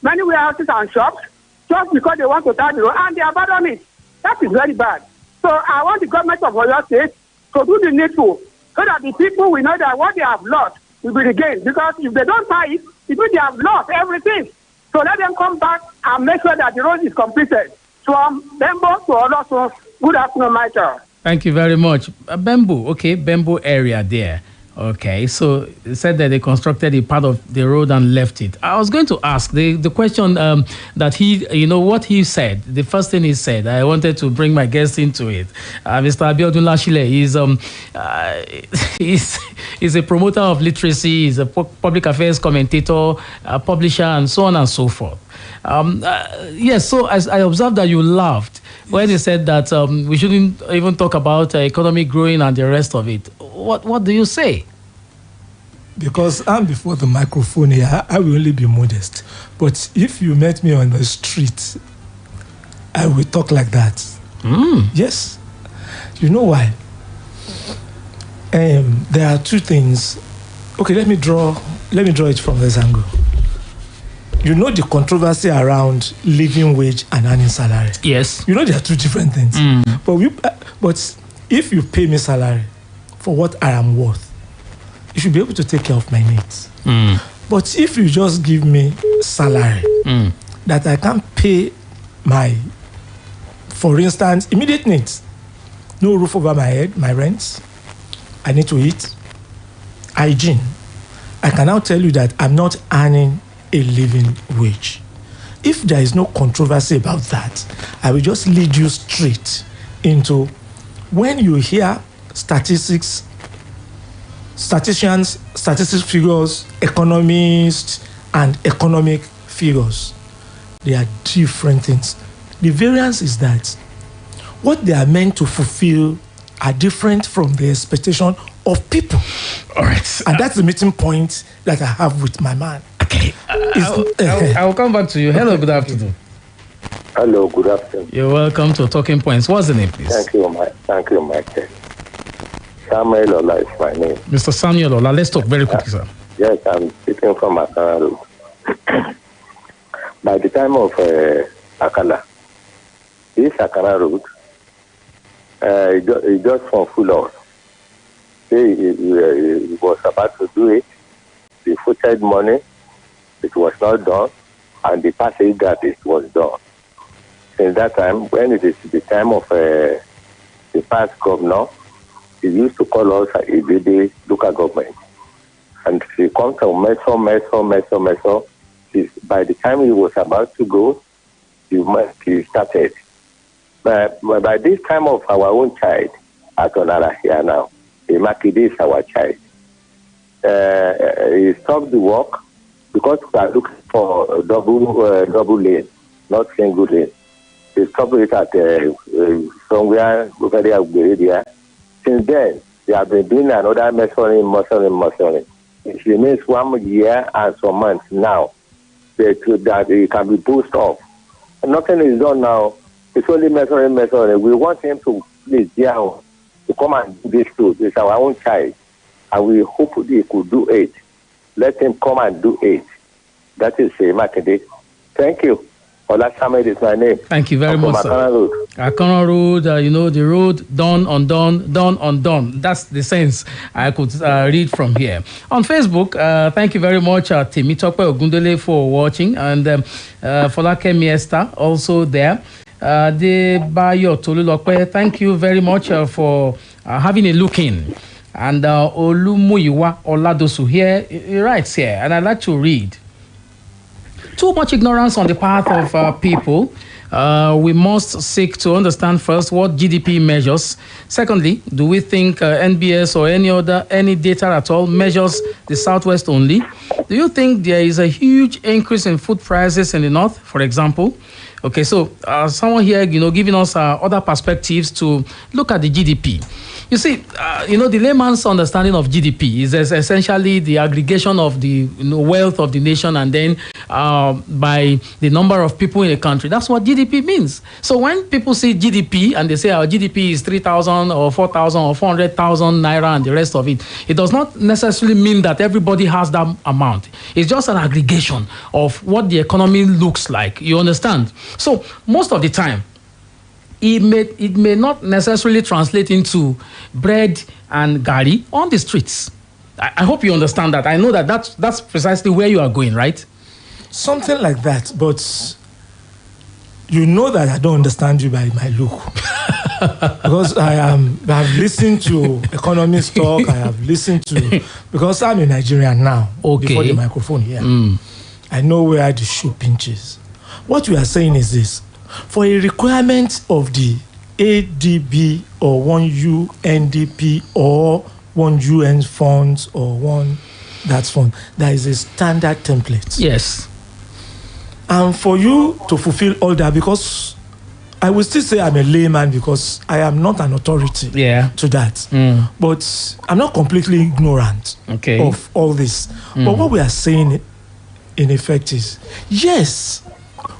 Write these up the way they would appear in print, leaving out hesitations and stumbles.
many warehouses and shops just because they want to tie the road and they abandon it. That is very bad. So I want the government of Oyo State to do the needful so that the people will know that what they have lost will be regained. Because if they don't tie it, it means they have lost everything. So let them come back and make sure that the road is completed. From Bembo to Olosun. Good afternoon, Michael. Thank you very much. Bamboo, okay, Bamboo area there. Okay, so it said that they constructed a part of the road and left it. I was going to ask the question that he, what he said, the first thing he said, I wanted to bring my guest into it. Mr. Abiodun Lashile is a promoter of literacy, he's a public affairs commentator, publisher, and so on and so forth. Yes, so as I observed that you laughed when he said that we shouldn't even talk about economy growing and the rest of it. What do you say? Because I'm before the microphone here, I will only be modest. But if you met me on the street, I will talk like that. Yes. You know why? There are two things. Okay, let me draw it from this angle. You know the controversy around living wage and earning salary. Yes. You know there are two different things. But if you pay me salary for what I am worth, you should be able to take care of my needs. But if you just give me salary that I can't pay my, for instance, immediate needs, no roof over my head, my rent, I need to eat, hygiene, I can now tell you that I'm not earning a living wage. If there is no controversy about that, I will just lead you straight into when you hear statistics figures, economists, and economic figures. They are different things. The variance is that what they are meant to fulfill are different from the expectation of people. All right. And that's the meeting point that I have with my man. Okay. I'll come back to you. Hello, good afternoon. Hello, good afternoon. You're welcome to Talking Points. What's the name, please? Thank you, Michael. Samuel Ola is my name. Mr. Samuel Ola, let's talk very quickly, sir. Yes, I'm speaking from Akara Road. By the time of Akala, this Akara Road, it just from full of. He was about to do it. They footed money. It was not done. And the passage that it was done. Since that time, when it is the time of the past governor, he used to call us a BD local government. And he comes to meso. By the time he was about to go, he started. But by this time of our own child, at Onara here now, Makide is our child. He stopped the work because we are looking for a double lane, not single lane. They stopped it at somewhere over there. Since then, they have been doing another measuring. It remains 1 year and some months now that it can be boosted off. Nothing is done now. It's only measuring. We want him to please down to come and do this too. It's our own child. And we hope he could do it. Let him come and do it. That is Makinde. Thank you. Ola Samuel is my name. Thank you very much, sir. Akara Road, the road, done, undone. That's the sense I could read from here. On Facebook, thank you very much, Temitope Ogundele, for watching. And Folakemi Esther, also there. Debayo Tolulope, thank you very much for having a look in. And Olumuyiwa Oladosu here, he writes here, and I'd like to read. Too much ignorance on the part of people. We must seek to understand first what GDP measures. Secondly, do we think NBS or any data at all measures the Southwest only? Do you think there is a huge increase in food prices in the North, for example? Okay, so someone here, giving us other perspectives to look at the GDP. You see, the layman's understanding of GDP is essentially the aggregation of the wealth of the nation, and then by the number of people in a country. That's what GDP means. So when people say GDP and they say our GDP is 3,000 or 4,000 or 400,000 naira and the rest of it, it does not necessarily mean that everybody has that amount. It's just an aggregation of what the economy looks like. You understand? So most of the time, it may not necessarily translate into bread and gari on the streets. I hope you understand that. I know that's precisely where you are going, right? Something like that, but you know that I don't understand you by my look. Because I have listened to economists talk, I have listened to, because I'm a Nigerian now, before the microphone here. I know where the shoe pinches. What we are saying is this: for a requirement of the ADB or one UNDP or one UN funds or one that fund, there is a standard template. Yes. And for you to fulfill all that, because I will still say I'm a layman because I am not an authority to that. But I'm not completely ignorant of all this. But what we are saying in effect is, yes,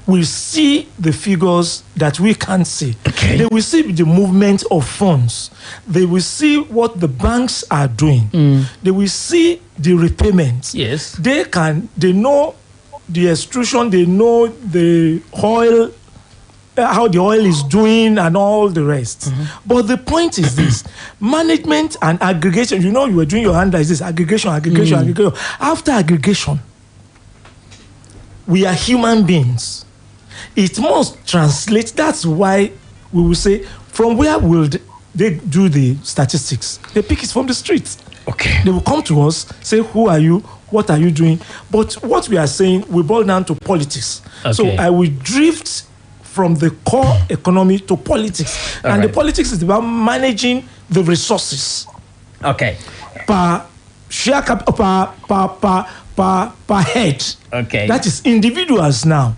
we see the figures that we can't see. They will see the movement of funds. They will see what the banks are doing. They will see the repayments. Yes. They know the extrusion, they know the oil, how the oil is doing and all the rest. But the point is this: management and aggregation. You were doing your hand like this: aggregation. After aggregation, we are human beings. It must translate. That's why we will say, from where will they do the statistics? They pick it from the streets. They will come to us, say, who are you? What are you doing? But what we are saying, we boil down to politics. So I will drift from the core economy to politics. The politics is about managing the resources. Per share capital, per head. That is individuals now.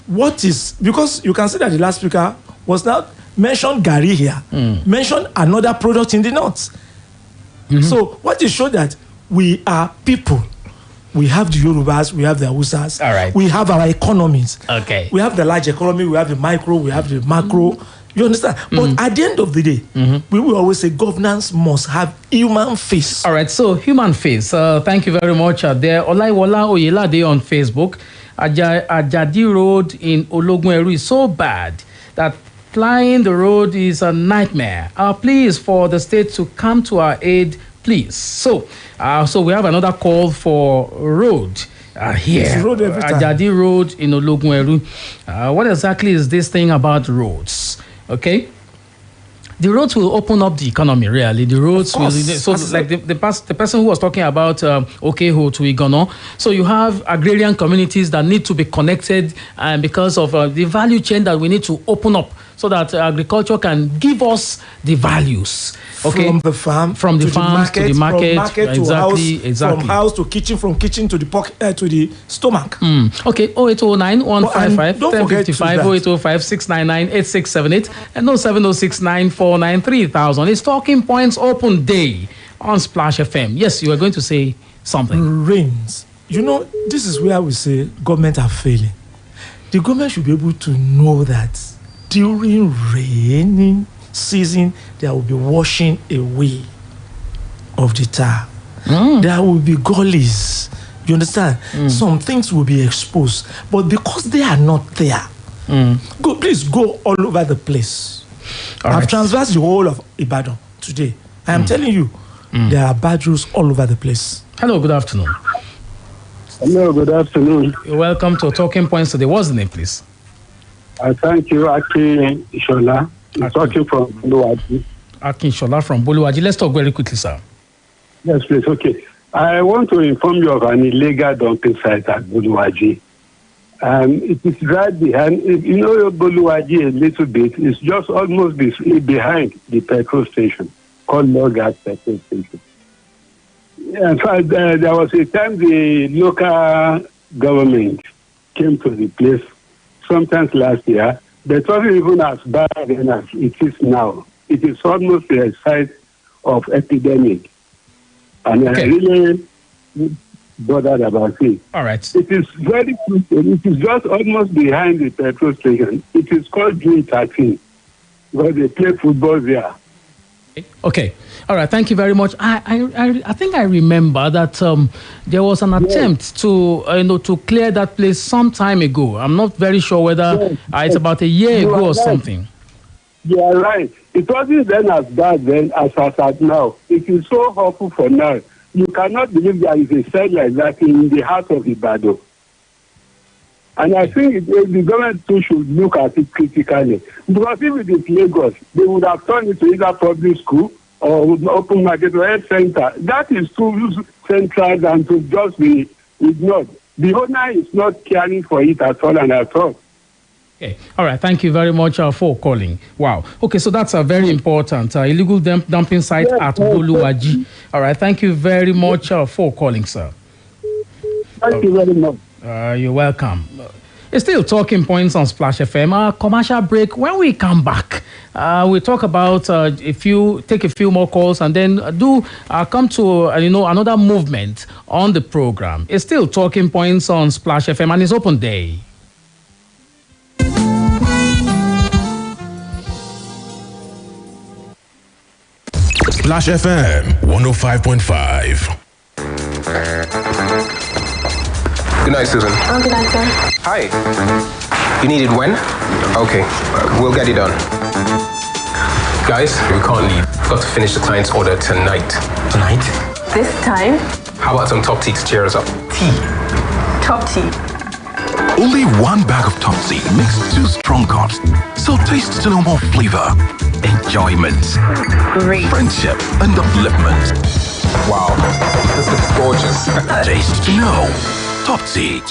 What is, because you can see that the last speaker was now mentioned Gary here, mentioned another product in the north. So what is show that we are people. We have the Yorubas, we have the Hausas, we have our economies. We have the large economy, we have the micro, we have the macro. You understand? But at the end of the day, we will always say governance must have human face. All right, so human face. Thank you very much. There, Olaiwola Oyelade on Facebook. Ajadi Road in Ologunẹru is so bad that flying the road is a nightmare. Our plea is for the state to come to our aid, please. So we have another call for road here. Road every time. Ajadi Road in Ologunẹru. What exactly is this thing about roads? The roads will open up the economy, really. The roads will, so like the person who was talking about Okeho to Igono. So you have agrarian communities that need to be connected, and because of the value chain that we need to open up, so that agriculture can give us the values. From the farm, to the market, from market to house, from house to kitchen, from kitchen to the pocket, to the stomach. 0809 155 1055 0805 699 8678 and 07069 493 3000. It's Talking Points Open Day on Splash FM. Yes, you are going to say something. Rains. This is where we say government are failing. The government should be able to know that during raining season, there will be washing away of the tar. There will be gullies. You understand? Some things will be exposed. But because they are not there, please go all over the place. I've transversed the whole of Ibadan today. I am telling you, there are bad roads all over the place. Hello, good afternoon. Hello, good afternoon. You're welcome to Talking Points today. What's the name, please? Thank you, Akin Shola. I'm talking from Buluwaji. Akin Shola from Buluwaji. Let's talk very quickly, sir. Yes, please. Okay. I want to inform you of an illegal dumping site at Buluwaji. It is right behind, Buluwaji a little bit. It's just almost behind the petrol station, called Logas Petrol Station. In fact, there was a time the local government came to the place sometimes last year, but it wasn't even as bad then as it is now. It is almost a site of epidemic. And I really bothered about it. All right. It is very close. It is just almost behind the petrol station. It is called June 13 because they play football there. Okay. All right. Thank you very much. I think I remember that there was an attempt to clear that place some time ago. I'm not very sure whether it's about a year ago or something. You are right. It wasn't then as bad then as at now. It is so awful for now. You cannot believe there is a site like that in the heart of Ibadan. And I think the government too should look at it critically. Because if it is Lagos, they would have turned it to either public school or open market or health center. That is too central and to just be ignored. The owner is not caring for it at all and at all. Okay. All right. Thank you very much for calling. Wow. Okay. So that's a very important illegal dumping site at Boluwaji. All right. Thank you very much for calling, sir. Thank you very much. You're welcome. It's still talking points on Splash FM. Commercial break. When we come back, we talk about take a few more calls and then come to another movement on the program. It's still talking points on Splash FM and it's open day. Splash FM 105.5. Good night, Susan. Oh, good night, sir. Hi. You need it when? Okay, we'll get it done. Guys, we can't leave. We've got to finish the client's order tonight. Tonight? This time? How about some top tea to cheer us up? Tea. Top tea. Only one bag of Top Tea makes 2 strong cups. So taste to know more flavor, enjoyment, Great. friendship, and upliftment. Wow, this looks gorgeous. Taste to know. Top Tea.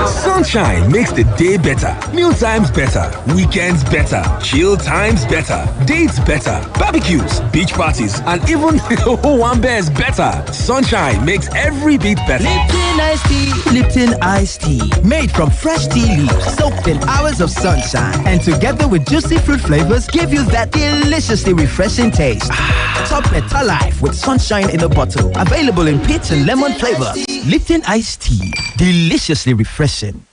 Sunshine makes the day better, meal times better, weekends better, chill times better, dates better, barbecues, beach parties, and even one bears better. Sunshine makes every bit better. Lipton iced tea, Lipton iced tea, made from fresh tea leaves, soaked in hours of sunshine, and together with juicy fruit flavors, give you that deliciously refreshing taste. Top better life with sunshine in a bottle, available in peach and lemon flavor. Lipton iced tea, deliciously refreshing.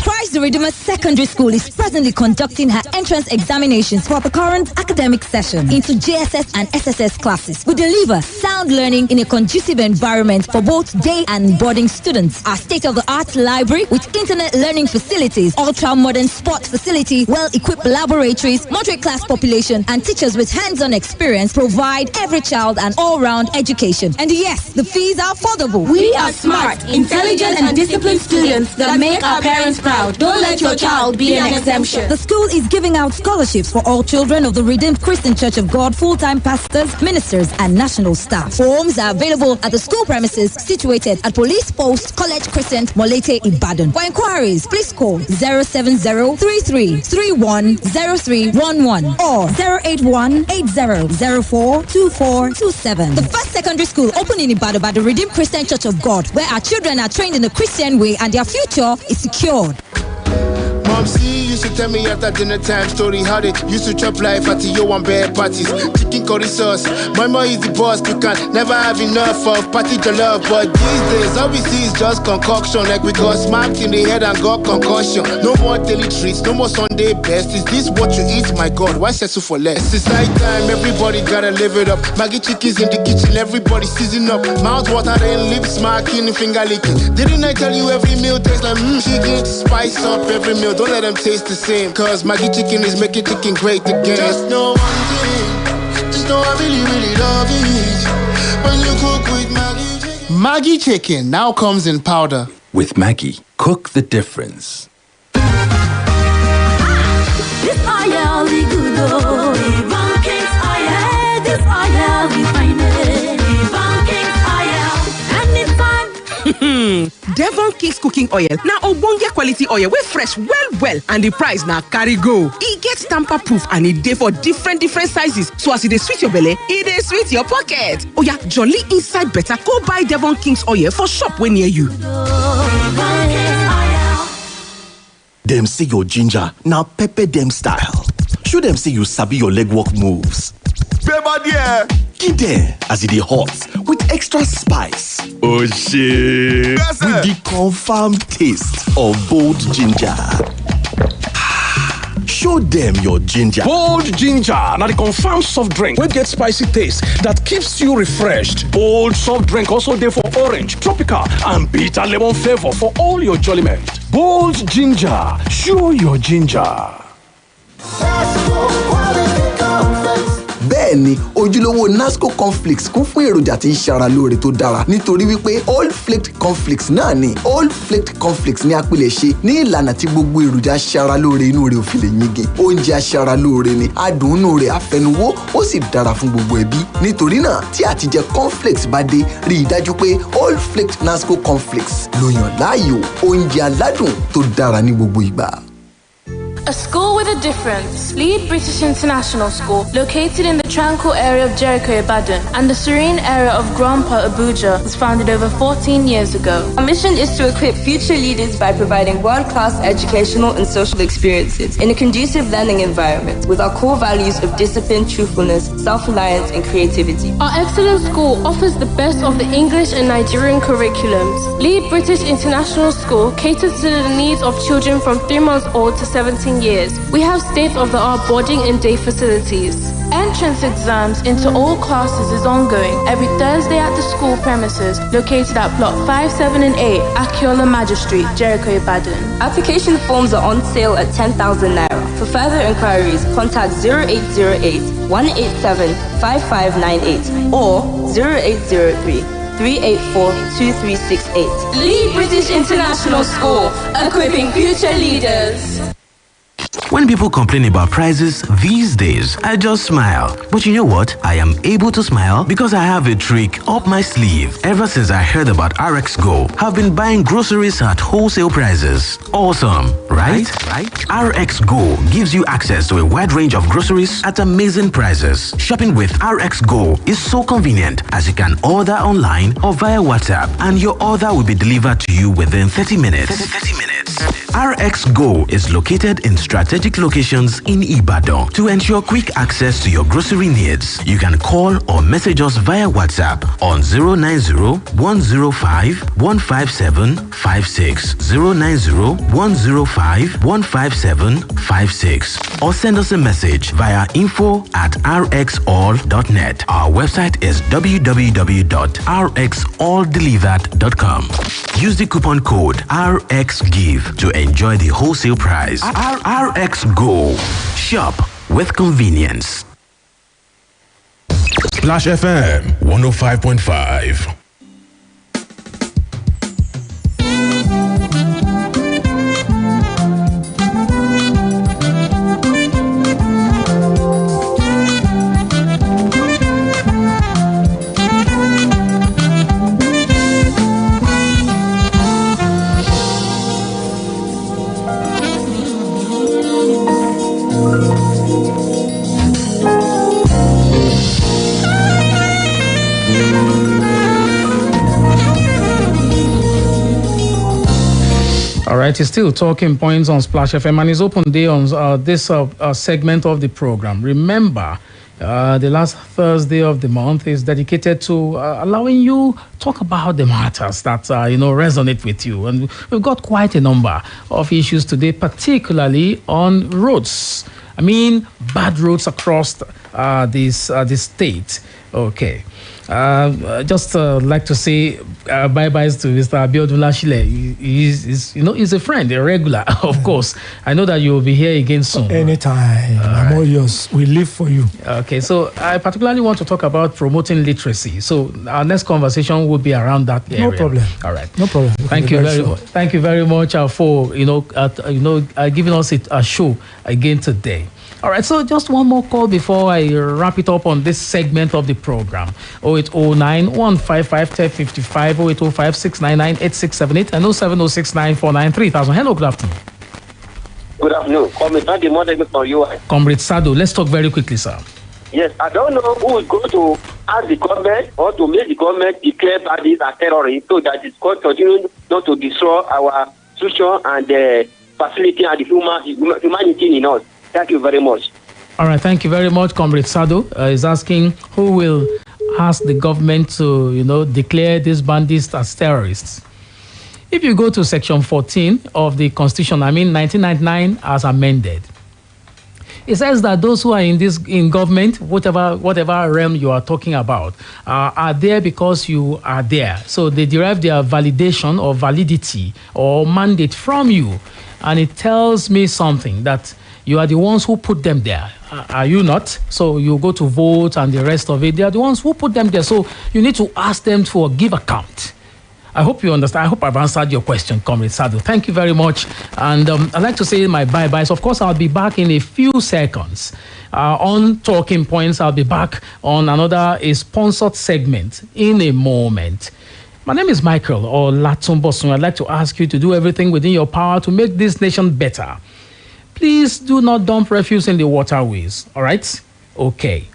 Christ the Redeemer Secondary School is presently conducting her entrance examinations for the current academic session into JSS and SSS classes. We deliver sound learning in a conducive environment for both day and boarding students. Our state-of-the-art library with internet learning facilities, ultra-modern sports facility, well-equipped laboratories, moderate class population, and teachers with hands-on experience provide every child an all-round education. And yes, the fees are affordable. We are smart, intelligent, and disciplined students that make our parents proud. Don't let your child be an exemption. The school is giving out scholarships for all children of the Redeemed Christian Church of God, full-time pastors, ministers, and national staff. Forms are available at the school premises situated at Police Post, College Crescent, Molete, Ibadan. For inquiries, please call 070-3331-0311 or 081-8004-2427. The first secondary school opened in Ibadan by the Redeemed Christian Church of God, where our children are trained in the Christian way and their future is secured. Mom, see, used to tell me after dinner time story how they used to chop life at your one bad parties. Chicken curry sauce, mama is the boss. You can never have enough of party to love. But these days, all we see is just concoction. Like we got smacked in the head and got concussion. No more daily treats, no more Sunday best. Is this what you eat? My God, why settle for less? It's night time, everybody gotta live it up. Maggie chickens in the kitchen, everybody season up. Mouth water, then lips smacking, finger licking. Didn't I tell you every meal tastes like chicken? Spice up every meal. Don't let them taste the same, cause Maggie chicken is making chicken great again. Just know one thing, just know I really, really love it when you cook with Maggie chicken. Maggie chicken now comes in powder. With Maggie, cook the difference. This oil is good, oh. Devon King's oil. This oil is fine. Devon King's oil. Anytime. Devon King's cooking oil. Now ogbonge quality oil. We fresh well and the price now carry go. It gets tamper proof and it dey for different sizes. So as it dey sweet your belly, it dey sweet your pocket. Oh yeah, jolly inside better. Go buy Devon King's oil for shop when near you. Dem say your ginger na pepper dem style. Show dem say you sabi your legwork moves. Beba there. Give dem as e dey hot with extra spice. Oh shit. Yes, with the confirmed taste of bold ginger. Show them your ginger. Bold ginger, now the confirmed soft drink. We get spicy taste that keeps you refreshed. Bold soft drink also there for orange, tropical, and bitter lemon flavor for all your jolliment. Bold ginger, show your ginger. Bẹ́ẹ̀ni, ojúlówó Nasco cornflakes kún fún èròjà tí ń ṣara lóore tó dára nítorí wípé Old Flaked cornflakes náà ni. Old Flaked cornflakes ní apilẹ̀ṣe ní ìlànà tí gbogbo èròjà ṣara lóore inú rẹ̀ ò fi lè yingin. Oúnjẹ aṣara lóore ni, adùn inú rẹ̀ afẹnuwó, ó sì dára fún gbogbo ẹbí. Nítorí náà, tí àtijẹ cornflakes bá dé, rí i dájú pé Old Flaked Nasco cornflakes ló yàn láàyò. Oúnjẹ aládùn tó dára ní gbogbo ìgbà. A school with a difference. Lead British International School, located in the tranquil area of Jericho, Ibadan, and the serene area of Grandpa, Abuja, was founded over 14 years ago. Our mission is to equip future leaders by providing world-class educational and social experiences in a conducive learning environment with our core values of discipline, truthfulness, self-reliance, and creativity. Our excellent school offers the best of the English and Nigerian curriculums. Lead British International School caters to the needs of children from 3 months old to 17 years. We have state-of-the-art boarding and day facilities. Entrance exams into all classes is ongoing every Thursday at the school premises located at Block 5, 7 and 8, Akiola Magistrate, Jericho, Ibadan. Application forms are on sale at 10,000 naira. For further inquiries, contact 0808 187 5598 or 0803 384-2368. Lead British International School, equipping future leaders. When people complain about prices these days, I just smile. But you know what? I am able to smile because I have a trick up my sleeve. Ever since I heard about RX Go, I've been buying groceries at wholesale prices. Awesome, right? RX Go gives you access to a wide range of groceries at amazing prices. Shopping with RX Go is so convenient as you can order online or via WhatsApp and your order will be delivered to you within 30 minutes. RX Go is located in strategic locations in Ibadan. To ensure quick access to your grocery needs, you can call or message us via WhatsApp on 090-105-15756, 090-105-15756, or send us a message via info@rxall.net. Our website is www.rxalldelivered.com. Use the coupon code RXGIVE to enjoy the wholesale price. RX Go. Shop with convenience. Splash FM 105.5. All right, it's still talking points on Splash FM and it's open day on this segment of the program. Remember, the last Thursday of the month is dedicated to allowing you talk about the matters that resonate with you, and we've got quite a number of issues today, particularly on roads. I mean, bad roads across this state. Okay. Just like to say bye-byes to Mr. Abiodun Lashile. He's a friend, a regular, of course. I know that you'll be here again soon. Anytime. I'm all yours. We live for you. Okay, so I particularly want to talk about promoting literacy. So our next conversation will be around that area. No problem. All right. No problem. Thank you very much. Thank you very much for giving us a show again today. All right, so just one more call before I wrap it up on this segment of the program. 0809-155-1055, 0805-699-8678, and 07069493000. Hello, good afternoon. Good afternoon. Comrade Sado, let's talk very quickly, sir. Yes, I don't know who is going to ask the government or to make the government declare baddies as terrorists so that it's going to continue not to destroy our institution and facility and the humanity in us. Thank you very much. All right, thank you very much. Comrade Sado is asking who will ask the government to, declare these bandits as terrorists. If you go to Section 14 of the Constitution, 1999 as amended, it says that those who are in government, whatever realm you are talking about, are there because you are there. So they derive their validation or validity or mandate from you. And it tells me something that you are the ones who put them there. Are you not? So you go to vote and the rest of it. They are the ones who put them there. So you need to ask them to give account. I hope you understand. I hope I've answered your question, Comrade Sado. Thank you very much. And I'd like to say my bye-byes. Of course, I'll be back in a few seconds. On Talking Points, I'll be back on a sponsored segment in a moment. My name is Michael or Latumbosun. I'd like to ask you to do everything within your power to make this nation better. Please do not dump refuse in the waterways. All right? Okay.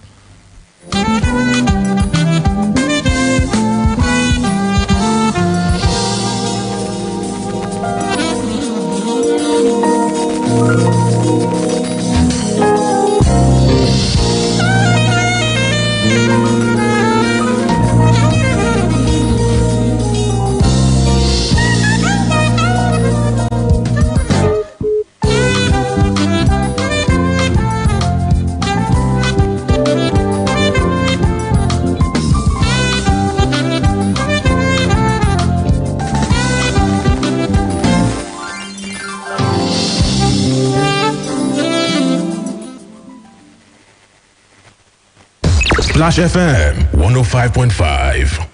Splash FM 105.5.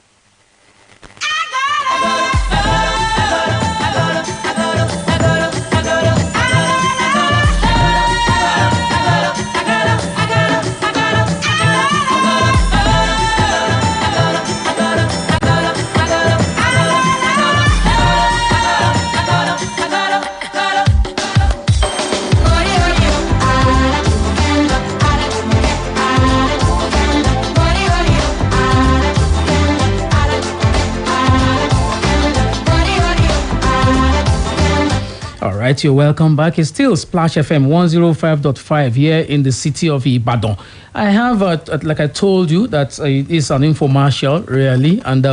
Right, you're welcome back. It's still Splash FM 105.5 here in the city of Ibadan. I have, like I told you, that it is an infomercial, really, and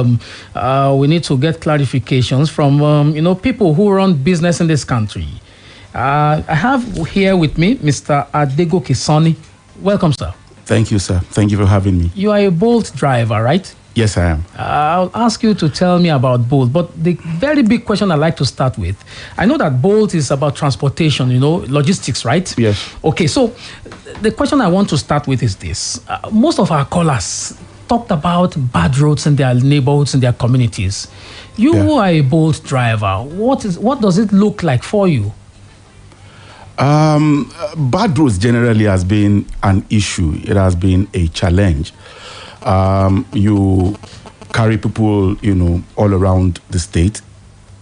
we need to get clarifications from, people who run business in this country. I have here with me Mr. Adego Kisoni. Welcome, sir. Thank you, sir. Thank you for having me. You are a Bolt driver, right? Yes, I am. I'll ask you to tell me about Bolt, but the very big question I'd like to start with, I know that Bolt is about transportation, logistics, right? Yes. Okay, so the question I want to start with is this. Most of our callers talked about bad roads in their neighborhoods, in their communities. You are a Bolt driver. What does it look like for you? Bad roads generally has been an issue. It has been a challenge. You carry people, all around the state,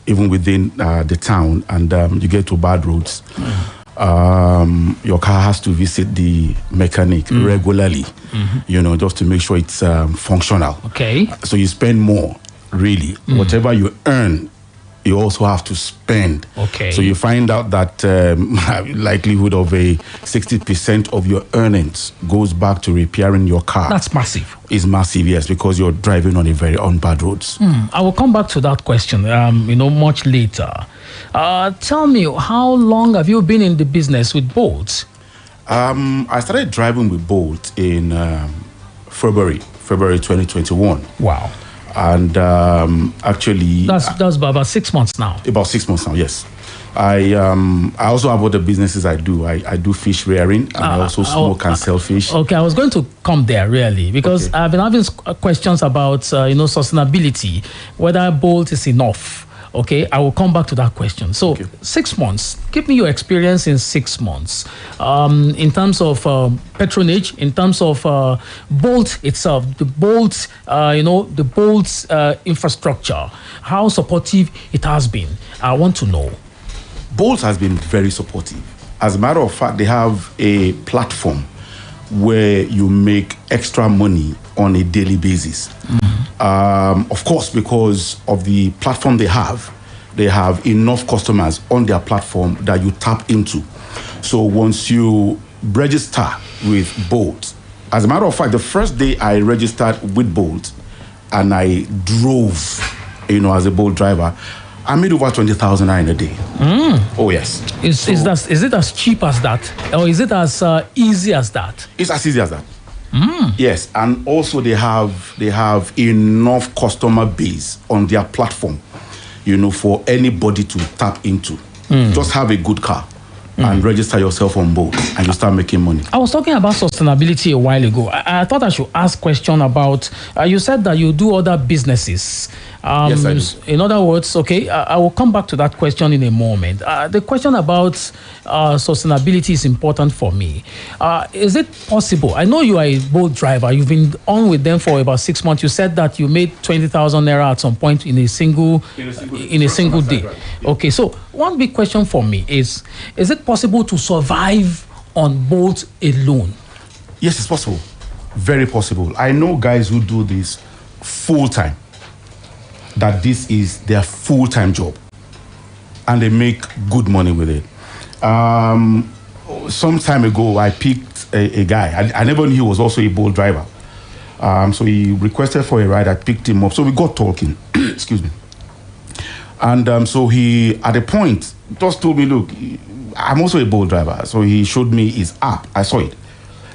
even within the town, and you get to bad roads. Your car has to visit the mechanic regularly, just to make sure it's functional. Okay. So you spend more, really. Whatever you earn, you also have to spend. Okay. So you find out that likelihood of a 60% of your earnings goes back to repairing your car. That's massive. It's massive, yes, because you're driving on bad roads. I will come back to that question, much later. Tell me, how long have you been in the business with Bolt? I started driving with Bolt in February 2021. Wow. And actually, that's about 6 months now. About 6 months now, yes. I also have other businesses I do. I do fish rearing, and I also smoke and sell fish. Okay, I was going to come there really because I've been having questions about sustainability, whether Bolt is enough. Okay, I will come back to that question. So 6 months, give me your experience in 6 months in terms of patronage, in terms of Bolt itself, the Bolt, the Bolt's infrastructure, how supportive it has been. I want to know. Bolt has been very supportive. As a matter of fact, they have a platform where you make extra money on a daily basis. Of course, because of the platform they have, they have enough customers on their platform that you tap into. So once you register with Bolt, as a matter of fact, the first day I registered with Bolt and I drove, as a Bolt driver, I made over 20,000 in a day. Oh yes. Is it as cheap as that, or is it as easy as that? It's as easy as that. Yes, and also they have enough customer base on their platform, for anybody to tap into. Just have a good car and register yourself on Bolt, and you start making money. I was talking about sustainability a while ago. I thought I should ask question about, you said that you do other businesses. Yes, I do. In other words, okay, I will come back to that question in a moment. The question about sustainability is important for me. Is it possible? I know you are a Bolt driver. You've been on with them for about 6 months. You said that you made 20,000 naira at some point in a single day. Right. Okay, so one big question for me is it possible to survive on Bolt alone? Yes, it's possible. Very possible. I know guys who do this full time, that this is their full-time job, and they make good money with it. Some time ago, I picked a guy. I never knew he was also a Bolt driver. So he requested for a ride. I picked him up. So we got talking. Excuse me. And so he, at a point, just told me, look, I'm also a Bolt driver. So he showed me his app. I saw it.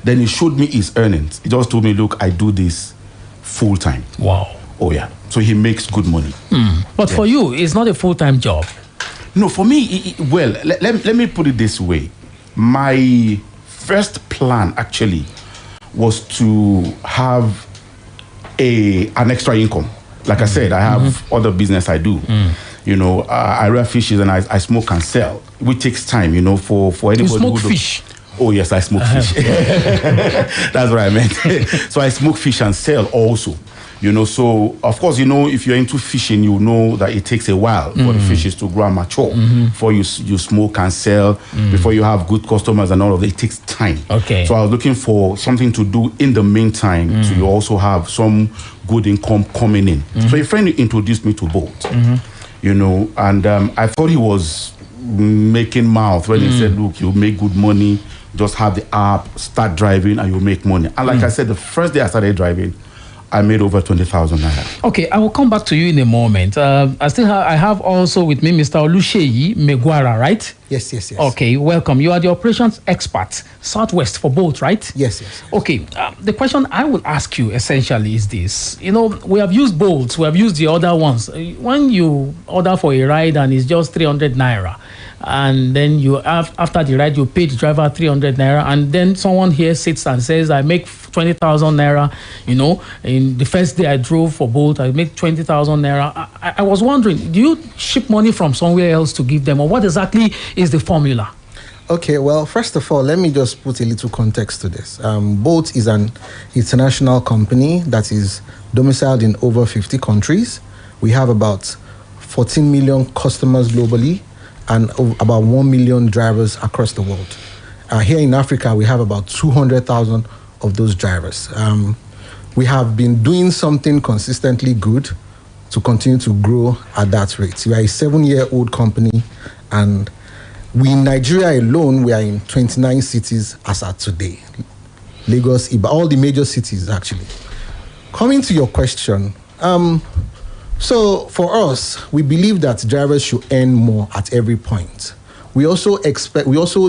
Then he showed me his earnings. He just told me, look, I do this full-time. Wow. Oh, yeah. So he makes good money. But for you, it's not a full-time job. No, for me, let me put it this way. My first plan, actually, was to have an extra income. Like I said, I have other business I do. I rear fishes and I smoke and sell, which takes time, for anybody. You smoke fish? Oh, yes, I smoke fish. That's what I meant. So I smoke fish and sell also. So of course, if you're into fishing, you know that it takes a while for the fishes to grow and mature before you smoke and sell, before you have good customers and all of that. It takes time. Okay. So I was looking for something to do in the meantime to also have some good income coming in. So a friend introduced me to Bolt, and I thought he was making mouth when he said, look, you make good money, just have the app, start driving, and you'll make money. And like I said, the first day I started driving, I made over 20,000 naira. Okay, I will come back to you in a moment. I have also with me Mr. Oluseyi Megwara, right? Yes. Okay, welcome. You are the operations expert, Southwest for Bolt, right? Yes. Okay, the question I will ask you essentially is this. We have used Bolt, we have used the other ones. When you order for a ride and it's just 300 naira, and then you have, after the ride, you pay the driver 300 naira, and then someone here sits and says, I make 20,000 naira, in the first day I drove for Bolt, I make 20,000 naira. I was wondering, do you ship money from somewhere else to give them, or what exactly is the formula? Okay, well, first of all, let me just put a little context to this. Bolt is an international company that is domiciled in over 50 countries. We have about 14 million customers globally and about 1 million drivers across the world. Here in Africa, we have about 200,000 of those drivers. We have been doing something consistently good to continue to grow at that rate. We are a 7-year-old company, and in Nigeria alone, we are in 29 cities as at today. Lagos, Ibadan, all the major cities actually. Coming to your question, so for us, we believe that drivers should earn more at every point. We also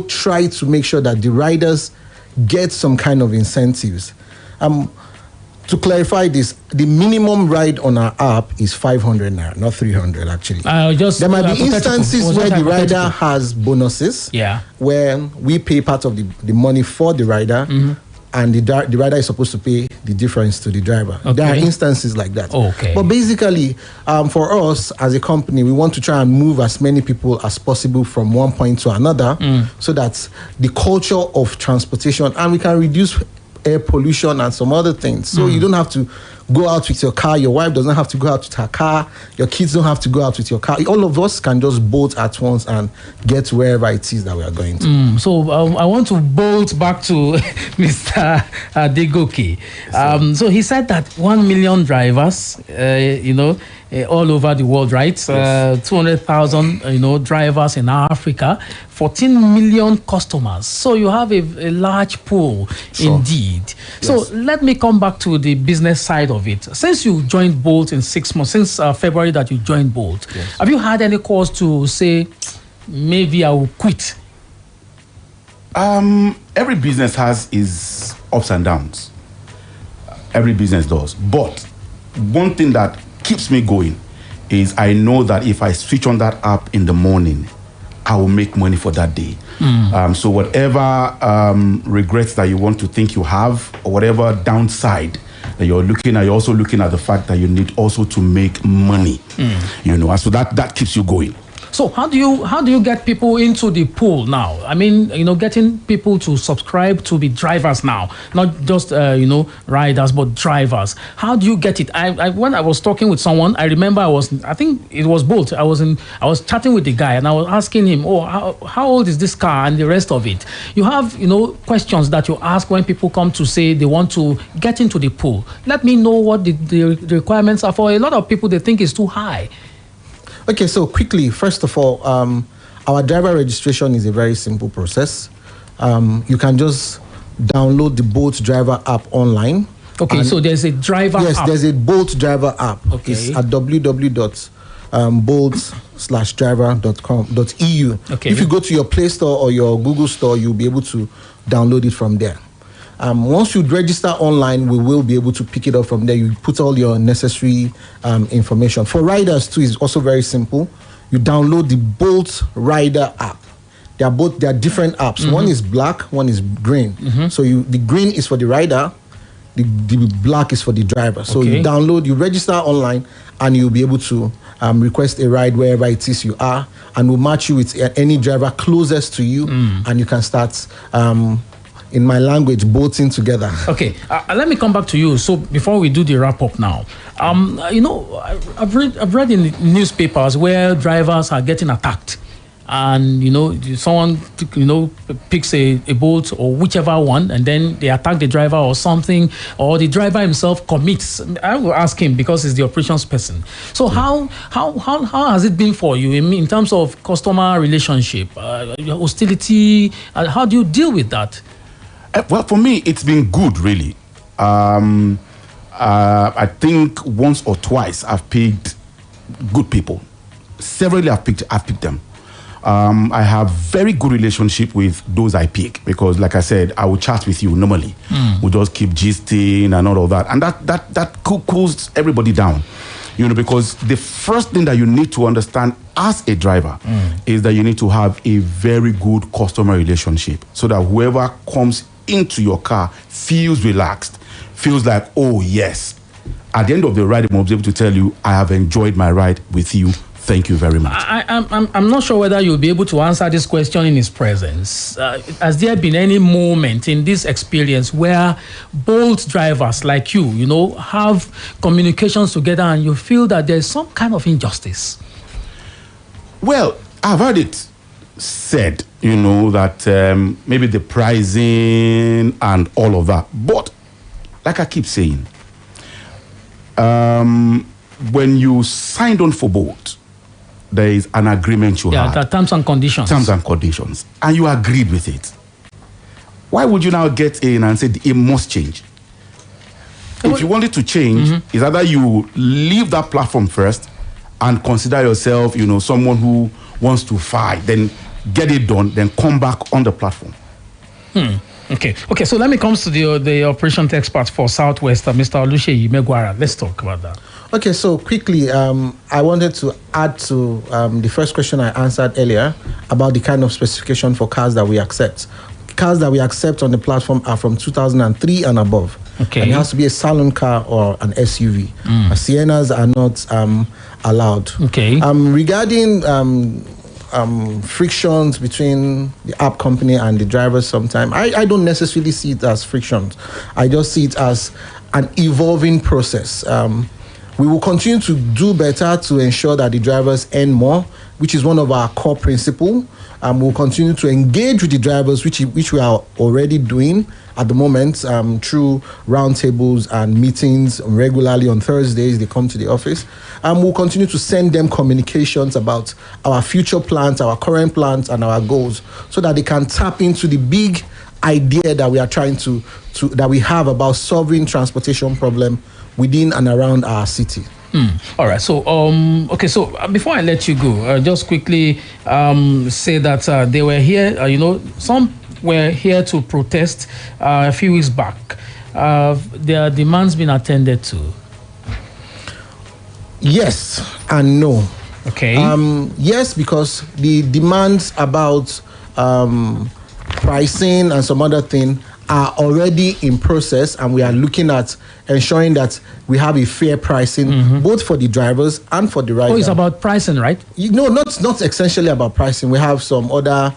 try to make sure that the riders get some kind of incentives. To clarify this, the minimum ride on our app is 500 naira, not 300 actually. There might be instances where the rider has bonuses, where we pay part of the money for the rider, and the rider is supposed to pay the difference to the driver. Okay. There are instances like that. Okay. But basically, for us as a company, we want to try and move as many people as possible from one point to another, so that the culture of transportation, and we can reduce air pollution and some other things. So you don't have to go out with your car. Your wife doesn't have to go out with her car. Your kids don't have to go out with your car. All of us can just bolt at once and get to wherever it is that we are going to. So I want to bolt back to Mr. Adegoke. So he said that 1 million drivers, all over the world, right? 200,000, drivers in Africa, 14 million customers. So you have a large pool indeed. Yes. So let me come back to the business side of it. Since you joined Bolt in 6 months, since February that you joined Bolt, have you had any cause to say, maybe I will quit? Every business has its ups and downs. Every business does. But one thing that keeps me going is I know that if I switch on that app in the morning, I will make money for that day. So whatever regrets that you want to think you have, or whatever downside that you're looking at, you're also looking at the fact that you need also to make money. And so that keeps you going. So how do you get people into the pool now? I mean, getting people to subscribe to be drivers now, not just riders, but drivers. How do you get it? When I was talking with someone, I remember I think it was Bolt. I was chatting with the guy and I was asking him, how old is this car and the rest of it? You have questions that you ask when people come to say they want to get into the pool. Let me know what the requirements are. For a lot of people, they think it's too high. Okay, so quickly, first of all, our driver registration is a very simple process. You can just download the Bolt driver app online. Okay, so there's a driver app. Yes, there's a Bolt driver app. Okay. It's at www.bolt/driver.com.eu. Okay. If you go to your Play Store or your Google Store, you'll be able to download it from there. Once you register online, we will be able to pick it up from there. You put all your necessary information. For riders too, it's also very simple. You download the Bolt Rider app. They are different apps. One is black, one is green. So the green is for the rider, the black is for the driver. So you download, you register online, and you'll be able to request a ride wherever it is you are, and we'll match you with any driver closest to you, and you can start. In my language, bolting together. Okay, let me come back to you. So before we do the wrap up now, I've read in the newspapers where drivers are getting attacked, and someone picks a Bolt or whichever one, and then they attack the driver or something, or the driver himself commits. I will ask him because he's the operations person. So how has it been for you in terms of customer relationship, hostility? How do you deal with that? Well, for me, it's been good, really. I think once or twice I've picked good people. Severally, I've picked them. I have very good relationship with those I pick because, like I said, I will chat with you normally. We'll just keep gisting and all of that, and that cools everybody down. Because the first thing that you need to understand as a driver is that you need to have a very good customer relationship so that whoever comes into your car feels relaxed, feels like, oh yes, at the end of the ride, I'm able to tell you, I have enjoyed my ride with you. Thank you very much. I'm not sure whether you'll be able to answer this question in his presence. Has there been any moment in this experience where Bolt drivers like you, have communications together and you feel that there's some kind of injustice? Well, I've heard it said, that maybe the pricing and all of that. But like I keep saying, when you signed on for Bolt, there is an agreement you had. Yeah, the terms and conditions. Terms and conditions. And you agreed with it. Why would you now get in and say it must change? If you want it to change, it's either you leave that platform first and consider yourself, someone who wants to fight, then get it done, then come back on the platform. Okay. So let me come to the operations expert for Southwest, Mr. Oluseyi Megwara. Let's talk about that. Okay, so quickly, I wanted to add to the first question I answered earlier about the kind of specification for cars that we accept. Cars that we accept on the platform are from 2003 and above. Okay. And it has to be a salon car or an SUV. Siennas are not allowed. Okay. Regarding frictions between the app company and the drivers sometimes, I don't necessarily see it as frictions. I just see it as an evolving process. We will continue to do better to ensure that the drivers earn more, which is one of our core principles. We'll continue to engage with the drivers, which we are already doing at the moment through roundtables and meetings regularly on Thursdays. They come to the office. We'll continue to send them communications about our future plans, our current plans, and our goals, so that they can tap into the big idea that we are trying to that we have about solving transportation problem within and around our city. All right. So, okay. So before I let you go, just quickly say that they were here. Some were here to protest a few weeks back. Their demands been attended to. Yes and no. Okay. Yes, because the demands about pricing and some other thing are already in process, and we are looking at ensuring that we have a fair pricing both for the drivers and for the riders. Oh, it's about pricing, right? Not essentially about pricing. We have some other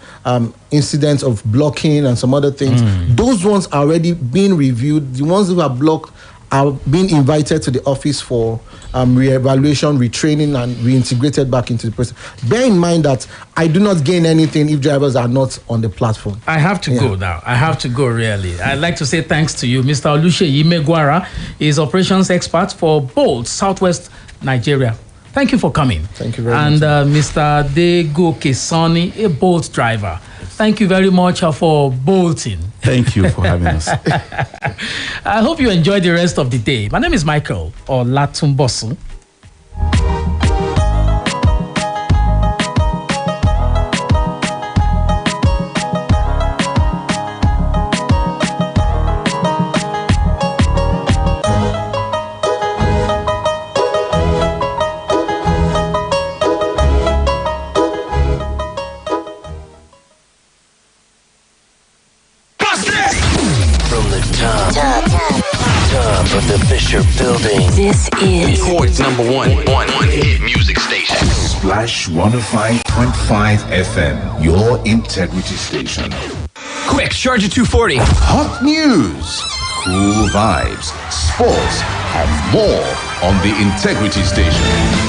incidents of blocking and some other things. Those ones are already being reviewed. The ones who are blocked are being invited to the office for re-evaluation, retraining, and reintegrated back into the process. Bear in mind that I do not gain anything if drivers are not on the platform. I have to go now. I have to go, really. I'd like to say thanks to you. Mr. Oluseyi Megwara is operations expert for Bolt, Southwest Nigeria. Thank you for coming. Thank you very much. And Mr. Dego Kesani, a Bolt driver. Thank you very much for bolting. Thank you for having us. I hope you enjoy the rest of the day. My name is Michael Olatunbosun. Of the Fisher Building. This is Detroit's number one hit music station. Splash 105.5 FM, your integrity station. Quick, charge at 240. Hot news, cool vibes, sports, and more on the integrity station.